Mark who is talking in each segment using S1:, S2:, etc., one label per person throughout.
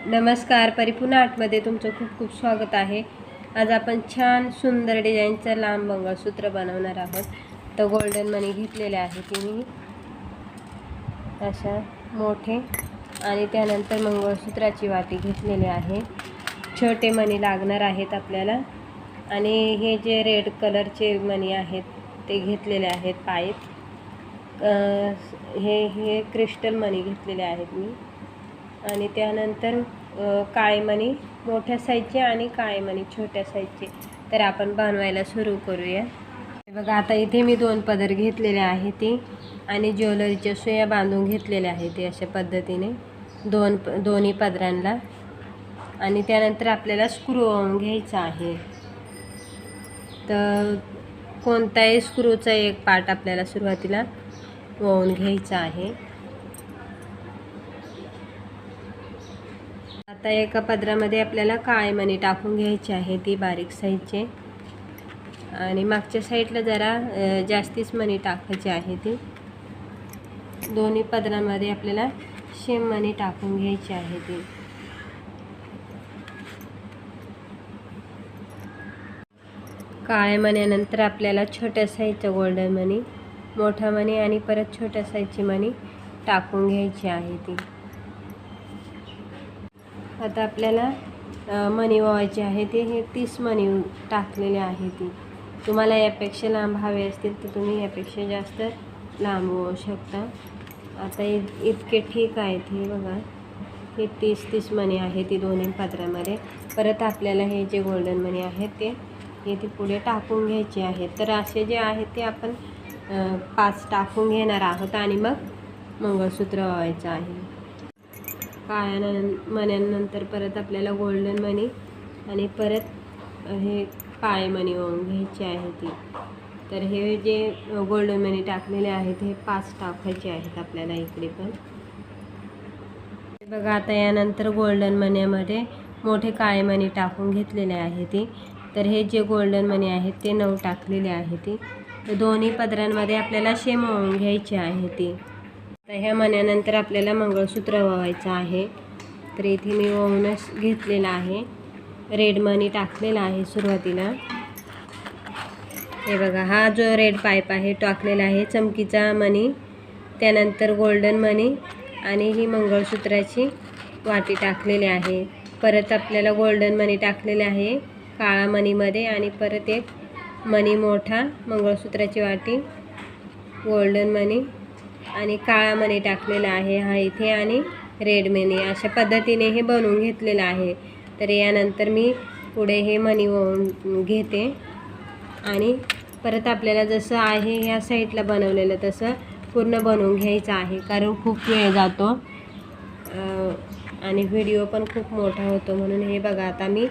S1: नमस्कार, परिपूर्ण आर्टमध्ये तुमचं खूप खूप स्वागत आहे। आज आपण छान सुंदर डिझाईनचं लांब मंगळसूत्र बनवणार आहोत। तर गोल्डन मणी घेतलेले आहे मी अशा मोठे, आणि त्यानंतर मंगळसूत्राची वाटी घेतलेली आहे। छोटे मणी लागणार आहेत आपल्याला, आणि हे जे रेड कलरचे मणी आहेत ते घेतलेले आहेत पाईप। हे क्रिस्टल मणी घेतलेले आहेत मी, आणि त्यानंतर काळे मणी मोठ्या साईजचे आणि काळे मणी छोट्या साईजचे। तर आपण बनवायला सुरू करूया। बघा, आता इथे मी 2 पदर घेतलेले आहे ते, आणि ज्वेलरीच्या सुया बांधून घेतलेल्या आहेत ते अशा पद्धतीने दोन्ही पदरांना। आणि त्यानंतर आपल्याला स्क्रू ओवून घ्यायचा आहे। तर कोणताही स्क्रूचा एक पार्ट आपल्याला सुरुवातीला ओवून घ्यायचा आहे। आता एका पदरामध्ये आपल्याला काळे मणी टाकून घ्यायचे आहे ती बारीक साईजचे, आणि मागच्या साईडला जरा जास्तीच मणी टाकायचे आहे ती। दोन्ही पदरांमध्ये आपल्याला सेम मणी टाकून घ्यायचे आहे ती। काळ्या मण्यानंतर आपल्याला छोट्या साईजचा गोल्डन मणी, मोठा मणी आणि परत छोट्या साईजची मणी टाकून घ्यायची आहे ती। आता आपल्याला मणी ओवायचे आहे ते, हे 30 मणी टाकलेले आहे ती। तुम्हाला यापेक्षा लांब हवे असतील तर तुम्ही यापेक्षा जास्त लांब ओवू शकता। आता इतके ठीक आहेत हे बघा, हे 30 मणी आहे ती दोन्ही पदरामध्ये। परत आपल्याला हे जे गोल्डन मणी आहेत ते इथे पुढे टाकून घ्यायचे आहेत। तर असे जे आहेत ते आपण 5 टाकून घेणार आहोत, आणि मग मंगळसूत्र ओवायचं आहे। काळ्या मण्यांनंतर परत आपल्याला गोल्डन मणी आणि परत हे काळे मणी ओवून घ्यायचे आहे ती। तर हे जे गोल्डन मणी टाकलेले आहेत हे 5 टाकायचे आहेत आपल्याला इकडे पण। बघा, आता यानंतर गोल्डन मण्यामध्ये मोठे काळे मणी टाकून घेतलेले आहे ती। तर हे जे गोल्डन मणी आहेत ते 9 टाकलेले आहे ती। तर दोन्ही पदरांमध्ये आपल्याला सेम ओवून घ्यायचे आहे ती। तर ह्या मण्यानंतर आपल्याला मंगळसूत्र ओवायचं आहे। तर इथे मी ओवूनच घेतलेला आहे, रेड मणी टाकलेला आहे सुरुवातीला। हे बघा, हा जो रेड पाईप आहे टाकलेला आहे, चमकीचा मणी, त्यानंतर गोल्डन मणी, आणि ही मंगळसूत्राची वाटी टाकलेली आहे। परत आपल्याला गोल्डन मणी टाकलेले आहे काळा मणीमध्ये, आणि परत एक मणी मोठा, मंगळसूत्राची वाटी, गोल्डन मणी आणि काळा मणी टाकलेला आहे हा इथे, आणि रेड मणी। अशा पद्धतीने हे बनवून घेतलेलं आहे। तर यानंतर मी पुढे हे मणी ओवून घेते, आणि परत आपल्याला जसं आहे ह्या साईडला बनवलेलं तसं पूर्ण बनवून घ्यायचं आहे, कारण खूप वेळ जातो आणि व्हिडिओ पण खूप मोठा होतो म्हणून। हे बघा, आता मी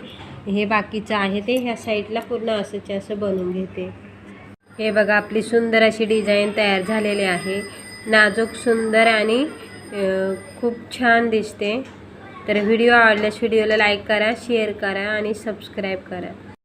S1: हे बाकीचं आहे ते ह्या साईडला पूर्ण असंच्या असं बनवून घेते। हे बघा, आपली सुंदर अशी डिझाईन तयार झालेली आहे, नाजूक, सुंदर आणि खूप छान दिसते। तर व्हिडिओ आवडल्यास व्हिडिओला लाईक करा, शेअर करा आणि सबस्क्राईब करा।